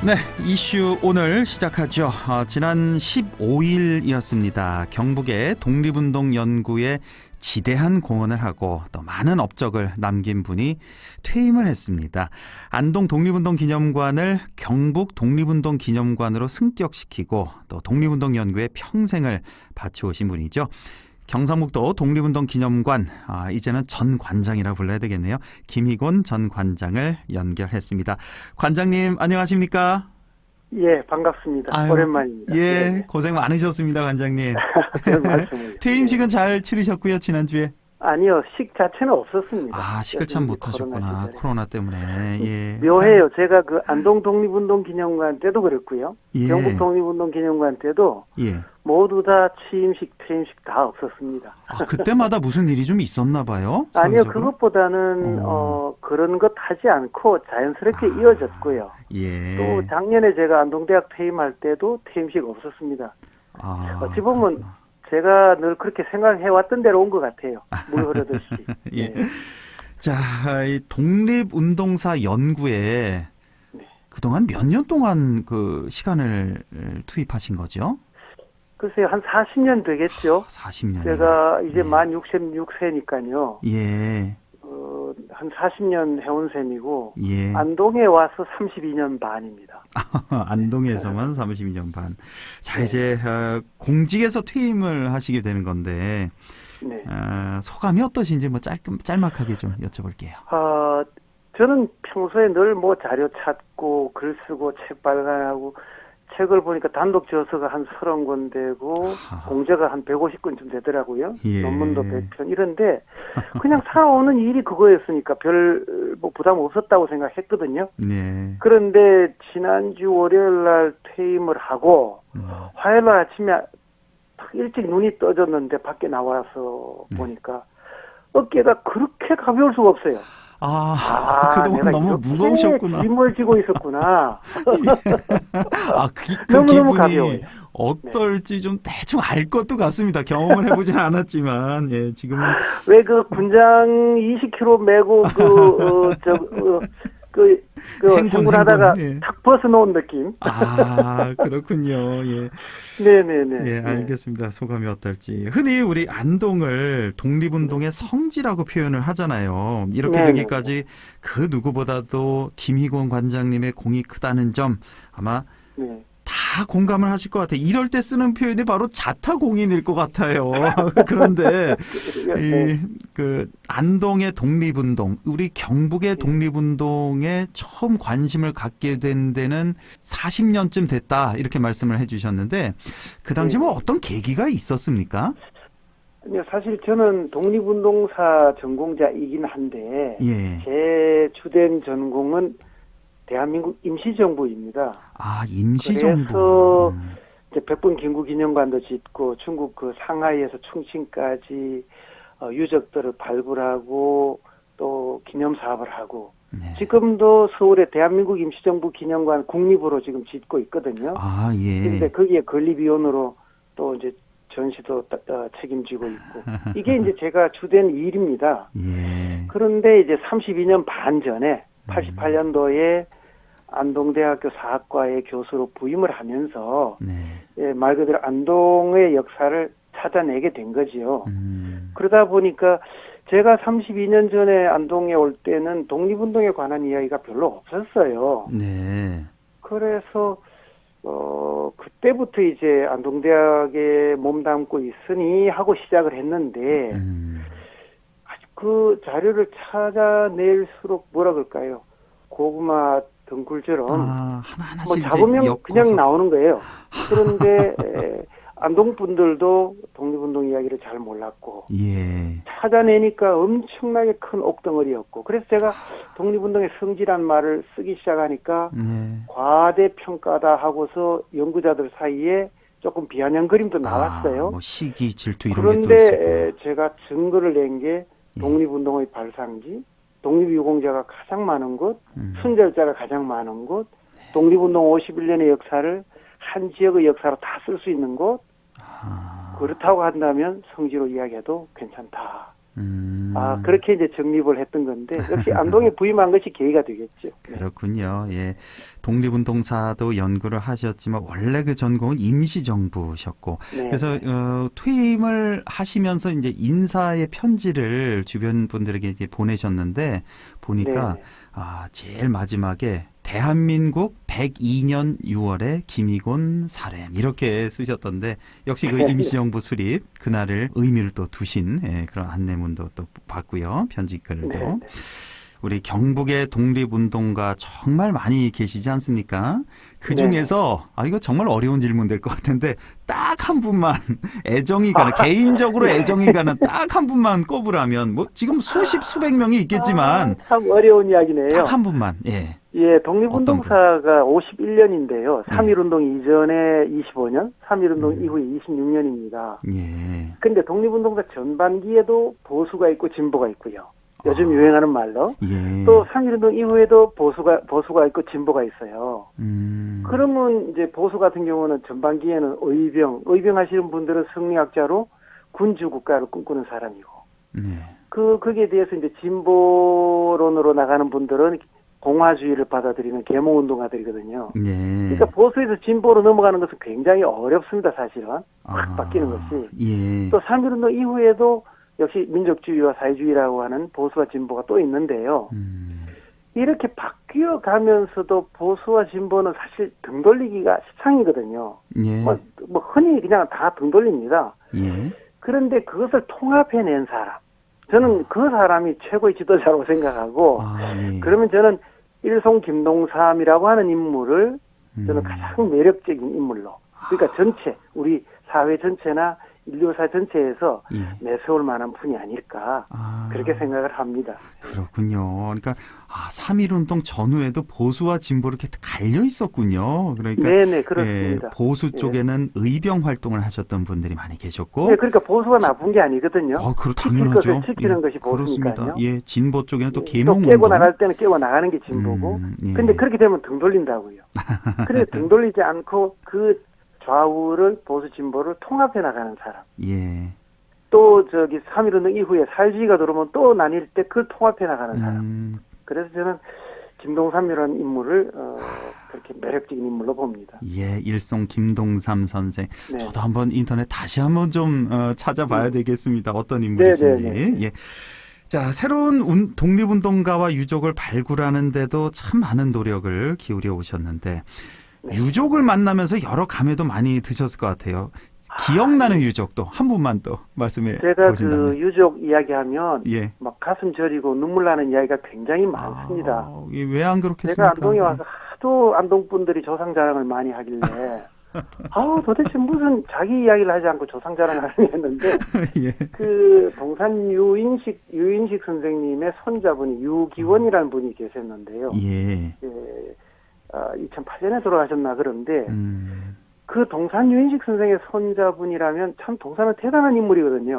네, 이슈 오늘 시작하죠. 지난 15일이었습니다. 경북의 독립운동 연구에 지대한 공헌을 하고 또 많은 업적을 남긴 분이 퇴임을 했습니다. 안동 독립운동 기념관을 경북 독립운동 기념관으로 승격시키고 또 독립운동 연구에 평생을 바쳐오신 분이죠. 경상북도 독립운동 기념관, 이제는 전 관장이라 불러야 되겠네요. 김희곤 전 관장을 연결했습니다. 관장님 안녕하십니까? 예, 반갑습니다. 아유, 오랜만입니다. 예, 네. 고생 많으셨습니다, 관장님. 별 말씀을. 퇴임식은 잘 치르셨고요, 지난주에. 아니요, 식 자체는 없었습니다. 식을 참 못 하셨구나. 코로나 때문에. 예. 묘해요. 제가 그 안동 독립운동 기념관 때도 그랬고요. 예. 경북 독립운동 기념관 때도 예. 모두 다 취임식, 퇴임식 다 없었습니다. 그때마다 무슨 일이 좀 있었나 봐요? 아니요, 사회적으로? 그것보다는 그런 것 하지 않고 자연스럽게 이어졌고요. 예. 또 작년에 제가 안동대학 퇴임할 때도 퇴임식 없었습니다. 어찌 보면 제가 늘 그렇게 생각해왔던 대로 온 것 같아요. 물 흐르듯이. 예. 네. 자, 이 독립운동사 연구에 네. 그동안 몇 년 동안 그 시간을 투입하신 거죠? 글쎄요, 한 40년 되겠죠. 40년. 제가 이제 네. 만 66세니까요. 예. 한 40년 해온 셈이고, 예. 안동에 와서 32년 반입니다. 안동에서만 32년 반. 자, 네. 이제 공직에서 퇴임을 하시게 되는 건데 네. 소감이 어떠신지 뭐 짤막하게 좀 여쭤볼게요. 저는 평소에 늘 뭐 자료 찾고 글 쓰고 책 발간하고 책을 보니까 단독 저서가 한 30권 되고 공저가 한 150권쯤 되더라고요. 예. 논문도 100편 이런데 그냥 살아오는 일이 그거였으니까 별 뭐 부담 없었다고 생각했거든요. 네. 그런데 지난주 월요일 날 퇴임을 하고 화요일 날 아침에 딱 일찍 눈이 떠졌는데 밖에 나와서 보니까 어깨가 그렇게 가벼울 수가 없어요. 그동안 내가 너무 이렇게 무거우셨구나. 짐을 지고 있었구나. 그 너무너무 기분이 가벼워요. 어떨지 좀 대충 알 것도 같습니다. 경험을 해보진 않았지만, 예, 지금은. 왜 그 군장 20kg 메고 행군하다가 예. 탁 벗어놓은 느낌. 그렇군요. 예. 네네네. 예, 알겠습니다. 소감이 어떨지. 흔히 우리 안동을 독립운동의 성지라고 표현을 하잖아요. 이렇게 네네. 되기까지 그 누구보다도 김희곤 관장님의 공이 크다는 점 아마 네. 다 공감을 하실 것 같아요. 이럴 때 쓰는 표현이 바로 자타공인일 것 같아요. 그런데 그 안동의 독립운동, 우리 경북의 독립운동에 처음 관심을 갖게 된 데는 40년쯤 됐다 이렇게 말씀을 해주셨는데 그 당시 뭐 어떤 계기가 있었습니까? 사실 저는 독립운동사 전공자이긴 한데 예. 제 주된 전공은 대한민국 임시정부입니다. 임시정부. 그래서 이제 백분 김구기념관도 짓고 중국 그 상하이에서 충칭까지 유적들을 발굴하고 또 기념사업을 하고 지금도 서울에 대한민국 임시정부 기념관 국립으로 지금 짓고 있거든요. 예. 그런데 거기에 건립위원으로 또 이제 전시도 책임지고 있고 이게 이제 제가 주된 일입니다. 예. 그런데 이제 32년 반 전에 88년도에 안동대학교 사학과의 교수로 부임을 하면서 말 그대로 안동의 역사를 찾아내게 된 거지요. 그러다 보니까 제가 32년 전에 안동에 올 때는 독립운동에 관한 이야기가 별로 없었어요. 네. 그래서 그때부터 이제 안동대학에 몸담고 있으니 하고 시작을 했는데 그 자료를 찾아낼수록 뭐라 그럴까요? 고구마 등굴처럼 하나하나씩 뭐 잡으면 엮어서. 그냥 나오는 거예요. 그런데 안동 분들도 독립운동 이야기를 잘 몰랐고 찾아내니까 엄청나게 큰 옥덩어리였고 그래서 제가 독립운동의 성지란 말을 쓰기 시작하니까 과대평가다 하고서 연구자들 사이에 조금 비아냥거림도 나왔어요. 뭐 시기, 질투 이런 게 또 그런데 있었고. 제가 증거를 낸 게 독립운동의 발상지, 독립유공자가 가장 많은 곳, 순절자가 가장 많은 곳, 독립운동 51년의 역사를 한 지역의 역사로 다 쓸 수 있는 곳, 그렇다고 한다면 성지로 이야기해도 괜찮다. 그렇게 이제 정립을 했던 건데 역시 안동에 부임한 것이 계기가 되겠죠. 그렇군요. 예. 독립운동사도 연구를 하셨지만 원래 그 전공은 임시정부셨고 네. 그래서 퇴임을 하시면서 이제 인사의 편지를 주변 분들에게 이제 보내셨는데 보니까 네. 제일 마지막에 대한민국 102년 6월에 김희곤 살해 이렇게 쓰셨던데 역시 그 임시정부 수립 그날을 의미를 또 두신 그런 안내문도 또 봤고요. 편지글도. 네. 우리 경북의 독립운동가 정말 많이 계시지 않습니까? 그 중에서 이거 정말 어려운 질문 될 것 같은데 딱 한 분만 애정이 가는 개인적으로 애정이 가는 딱 한 분만 꼽으라면 뭐 지금 수백 명이 있겠지만 참 어려운 이야기네요. 딱 한 분만. 예, 독립운동사가 51년인데요. 3.1운동 이전에 25년, 3.1운동 이후에 26년입니다. 예. 근데 독립운동사 전반기에도 보수가 있고 진보가 있고요. 요즘 유행하는 말로. 예. 또 3.1운동 이후에도 보수가 있고 진보가 있어요. 그러면 이제 보수 같은 경우는 전반기에는 의병 하시는 분들은 승리학자로 군주 국가를 꿈꾸는 사람이고. 거기에 대해서 이제 진보론으로 나가는 분들은 공화주의를 받아들이는 계몽운동가들이거든요. 그러니까 보수에서 진보로 넘어가는 것은 굉장히 어렵습니다, 사실은. 확 바뀌는 것이. 예. 또 3.1운동 이후에도 역시 민족주의와 사회주의라고 하는 보수와 진보가 또 있는데요. 이렇게 바뀌어 가면서도 보수와 진보는 사실 등 돌리기가 시창이거든요. 예. 뭐 흔히 그냥 다 등 돌립니다. 예. 그런데 그것을 통합해낸 사람. 저는 그 사람이 최고의 지도자라고 생각하고, 예. 그러면 저는 일송 김동삼이라고 하는 인물을 저는 가장 매력적인 인물로, 그러니까 전체, 우리 사회 전체나 인류사 전체에서 내세울 만한 분이 아닐까 그렇게 생각을 합니다. 그렇군요. 그러니까 3.1운동 전후에도 보수와 진보로 이렇게 갈려 있었군요. 그러니까 네네 그렇습니다. 보수 쪽에는 의병 활동을 하셨던 분들이 많이 계셨고, 네, 그러니까 보수가 나쁜 게 아니거든요. 당연하죠. 지킬 것을 지키는 것이 보수니까요. 그렇습니다. 예, 진보 쪽에는 또 또 계몽운동. 깨고 나갈 때는 깨고 나가는 게 진보고, 근데 그렇게 되면 등 돌린다고요. 그래서 등 돌리지 않고 그 좌우를 보수 진보를 통합해 나가는 사람. 예. 또 3.1운동 이후에 사회주의가 들어오면 또 나뉠 때 그걸 통합해 나가는 사람. 그래서 저는 김동삼이라는 인물을 그렇게 매력적인 인물로 봅니다. 예, 일송 김동삼 선생. 네. 저도 한번 인터넷 다시 한번 좀 찾아봐야 되겠습니다. 어떤 인물이신지. 네네네. 예. 자, 새로운 독립운동가와 유족을 발굴하는데도 참 많은 노력을 기울여 오셨는데 유족을 만나면서 여러 감회도 많이 드셨을 것 같아요. 기억나는 유족도 한 분만 또 말씀해 제가 보신다면. 그 유족 이야기하면 예. 막 가슴 저리고 눈물 나는 이야기가 굉장히 많습니다. 왜 안 그렇겠습니까? 제가 안동에 와서 하도 안동 분들이 조상 자랑을 많이 하길래 도대체 무슨 자기 이야기를 하지 않고 조상 자랑을 하느냐 했는데 예. 그 동산 유인식 선생님의 손자분이 유기원이라는 분이 계셨는데요. 예. 2008년에 돌아가셨나 그런데 그 동산 유인식 선생의 손자분이라면 참 동산은 대단한 인물이거든요.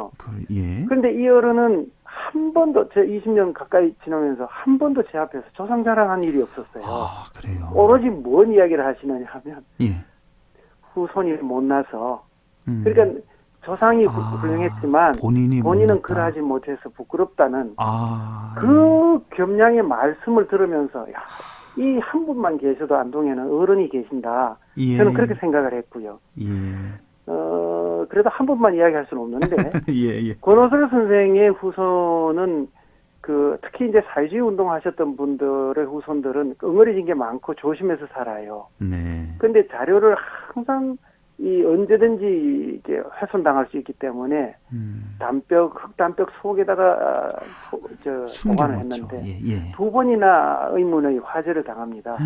예. 그런데 이 어른은 한 번도 제 20년 가까이 지나면서 한 번도 제 앞에서 조상 자랑한 일이 없었어요. 그래요. 오로지 뭔 이야기를 하시느냐 하면 예. 후손이 못나서 그러니까 조상이 훌륭했지만 본인은 그러하지 못해서 부끄럽다는 그 겸양의 말씀을 들으면서 이 한 분만 계셔도 안동에는 어른이 계신다. 저는 그렇게 생각을 했고요. 그래도 한 분만 이야기할 수는 없는데 권오설 선생의 후손은 특히 이제 사회주의 운동하셨던 분들의 후손들은 엉어리진 게 많고 조심해서 살아요. 네. 근데 자료를 항상 언제든지 이게 훼손당할 수 있기 때문에 흙담벽 속에다가 보관을 했는데 두 번이나 의문의 화재를 당합니다.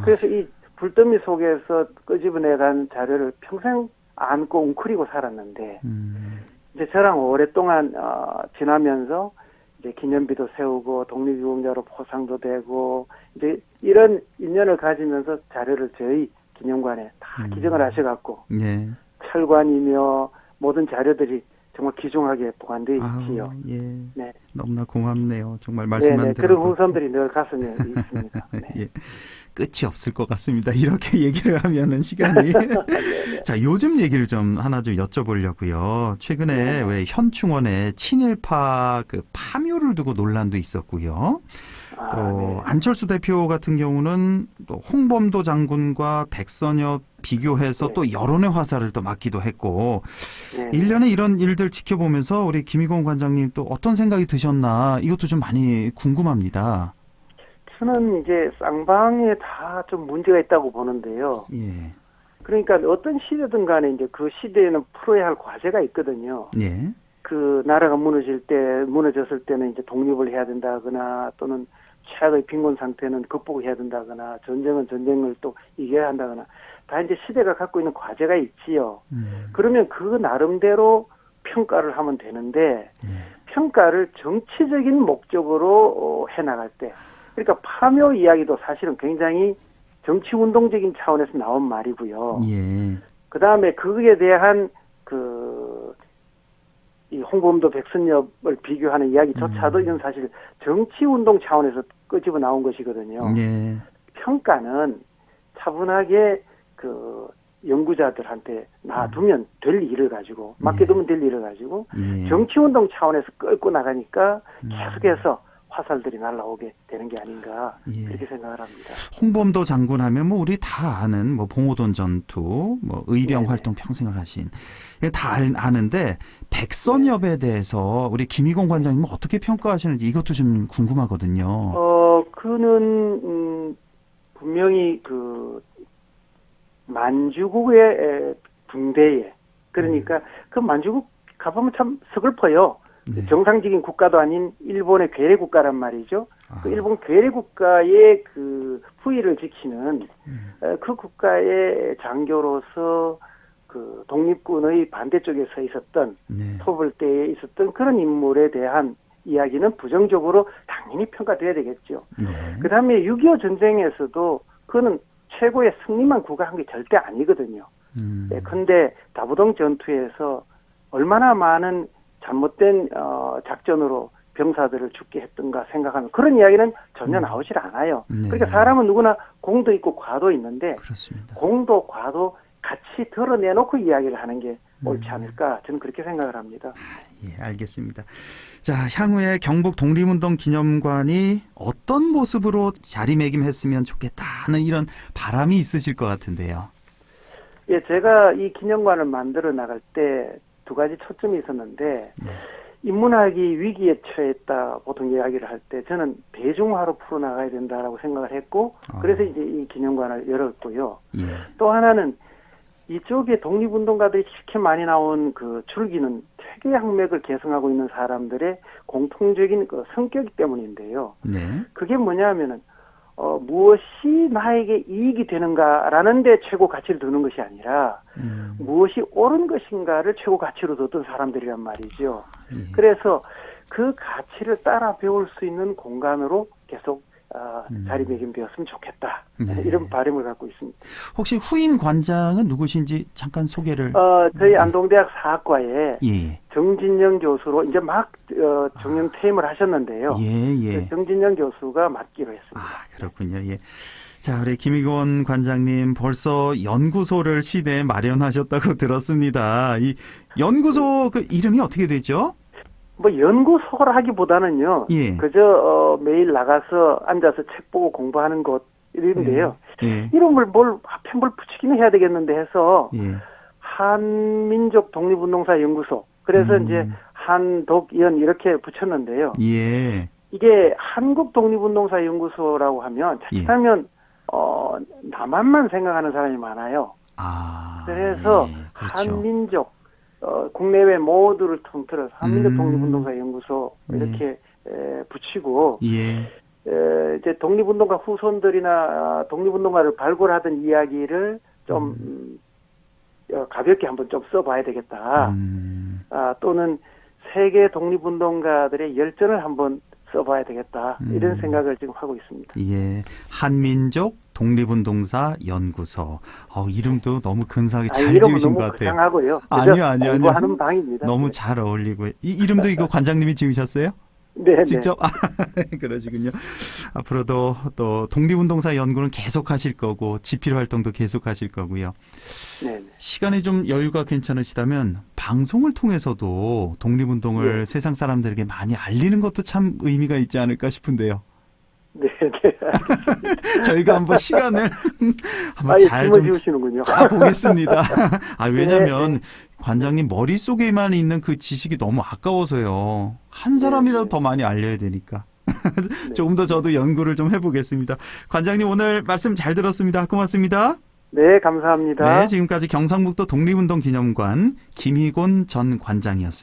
그래서 이 불더미 속에서 끄집어내간 자료를 평생 안고 웅크리고 살았는데 이제 저랑 오랫동안 지나면서 이제 기념비도 세우고 독립유공자로 포상도 되고 이제 이런 인연을 가지면서 자료를 저희 기념관에 다 기증을 하셔갖고 철관이며 모든 자료들이 정말 귀중하게 보관되어 있지요. 네. 너무나 고맙네요. 정말 말씀만 들어도. 그런 후손들이 늘 가슴에 있습니다. 네. 끝이 없을 것 같습니다. 이렇게 얘기를 하면은 시간이. 자, 요즘 얘기를 좀 하나 좀 여쭤보려고요. 최근에 왜 현충원에 친일파 그 파묘를 두고 논란도 있었고요. 또 안철수 대표 같은 경우는 또 홍범도 장군과 백선엽 비교해서 또 여론의 화살을 또 맞기도 했고, 일련의 이런 일들 지켜보면서 우리 김희곤 관장님 또 어떤 생각이 드셨나, 이것도 좀 많이 궁금합니다. 저는 이제 쌍방에 다 좀 문제가 있다고 보는데요. 예. 그러니까 어떤 시대든 간에 이제 그 시대에는 풀어야 할 과제가 있거든요. 예. 그 나라가 무너졌을 때는 이제 독립을 해야 된다거나, 또는 최악의 빈곤 상태는 극복해야 된다거나, 전쟁은 전쟁을 또 이겨야 한다거나, 다 이제 시대가 갖고 있는 과제가 있지요. 그러면 그 나름대로 평가를 하면 되는데, 평가를 정치적인 목적으로 해나갈 때, 그러니까 파묘 이야기도 사실은 굉장히 정치운동적인 차원에서 나온 말이고요. 예. 그 다음에 그거에 대한 이 홍범도 백선엽을 비교하는 이야기조차도 이건 사실 정치운동 차원에서 끄집어 나온 것이거든요. 예. 평가는 차분하게 그 연구자들한테 놔두면 될 일을 가지고, 맡겨두면 될 일을 가지고, 정치운동 차원에서 끌고 나가니까 계속해서 화살들이 날라오게 되는 게 아닌가, 그렇게 생각을 합니다. 홍범도 장군 하면 뭐 우리 다 아는 뭐 봉오동 전투, 뭐 의병 활동 평생을 하신 다 아는데, 백선엽에 대해서 우리 김희곤 관장님은 어떻게 평가하시는지 이것도 좀 궁금하거든요. 그는 분명히 그 만주국의 군대에, 그러니까 그 만주국 가보면 참 서글퍼요. 정상적인 국가도 아닌 일본의 괴뢰 국가란 말이죠. 그 일본 괴뢰 국가의 그 후위를 지키는 그 국가의 장교로서 그 독립군의 반대쪽에 서 있었던, 토벌대에 있었던 그런 인물에 대한 이야기는 부정적으로 당연히 평가돼야 되겠죠. 그 다음에 6.25 전쟁에서도 그는 최고의 승리만 구가한 게 절대 아니거든요. 근데 다부동 전투에서 얼마나 많은 잘못된 작전으로 병사들을 죽게 했던가 생각하면 그런 이야기는 전혀 나오질 않아요. 그러니까 사람은 누구나 공도 있고 과도 있는데, 그렇습니다. 공도 과도 같이 드러내놓고 이야기를 하는 게 옳지 않을까, 저는 그렇게 생각을 합니다. 예, 알겠습니다. 자, 향후에 경북 독립운동 기념관이 어떤 모습으로 자리매김했으면 좋겠다 하는 이런 바람이 있으실 것 같은데요. 예, 제가 이 기념관을 만들어 나갈 때 두 가지 초점이 있었는데, 인문학이 위기에 처했다 보통 이야기를 할 때 저는 대중화로 풀어나가야 된다라고 생각을 했고, 그래서 이제 이 기념관을 열었고요. 또 하나는 이쪽에 독립운동가들이 이렇게 많이 나온 그 줄기는 퇴계학맥을 계승하고 있는 사람들의 공통적인 그 성격이 때문인데요. 그게 뭐냐면은 무엇이 나에게 이익이 되는가라는 데 최고 가치를 두는 것이 아니라 무엇이 옳은 것인가를 최고 가치로 뒀던 사람들이란 말이죠. 그래서 그 가치를 따라 배울 수 있는 공간으로 계속 자리매김되었으면 좋겠다. 이런 바람을 갖고 있습니다. 혹시 후임 관장은 누구신지 잠깐 소개를. 저희 안동대학 사학과에 예. 정진영 교수로 이제 막 정년 퇴임을 하셨는데요. 예. 정진영 교수가 맡기로 했습니다. 그렇군요. 예. 자, 우리 김희곤 관장님 벌써 연구소를 시내에 마련하셨다고 들었습니다. 이 연구소 그 이름이 어떻게 되죠? 뭐 연구소라 하기보다는요. 그저 매일 나가서 앉아서 책 보고 공부하는 곳 이런데요. 이름을 뭘 붙이기는 해야 되겠는데 해서 한민족 독립운동사 연구소. 그래서 이제 한독연 이렇게 붙였는데요. 이게 한국 독립운동사 연구소라고 하면 자칫하면 남한만 생각하는 사람이 많아요. 그래서 그렇죠. 한민족 국내외 모두를 통틀어서 한민족 독립운동가 연구소 이렇게 붙이고, 이제 독립운동가 후손들이나 독립운동가를 발굴하던 이야기를 좀 가볍게 한번 좀 써봐야 되겠다. 또는 세계 독립운동가들의 열전을 한번 써봐야 되겠다. 이런 생각을 지금 하고 있습니다. 한민족 독립운동사 연구소. 이름도 너무 근사하게 잘 지으신 것 같아요. 거창하고요. 아니요. 공부하는 방입니다. 너무 잘 어울리고. 이 이름도 이거 관장님이 지으셨어요? 네, 직접 그러시군요. 앞으로도 또 독립운동사 연구는 계속 하실 거고 집필 활동도 계속 하실 거고요. 네, 네. 시간이 좀 여유가 괜찮으시다면 방송을 통해서도 독립운동을 네. 세상 사람들에게 많이 알리는 것도 참 의미가 있지 않을까 싶은데요. 네, 네. 저희가 한번 시간을 한번 아예 잘 좀 짊어지시는군요. 짜보겠습니다. 왜냐면 네, 네. 관장님 머릿속에만 있는 그 지식이 너무 아까워서요. 한 사람이라도 네. 더 많이 알려야 되니까. 네. 조금 더 저도 연구를 좀 해보겠습니다. 관장님 오늘 말씀 잘 들었습니다. 고맙습니다. 네, 감사합니다. 네, 지금까지 경상북도 독립운동 기념관 김희곤 전 관장이었습니다.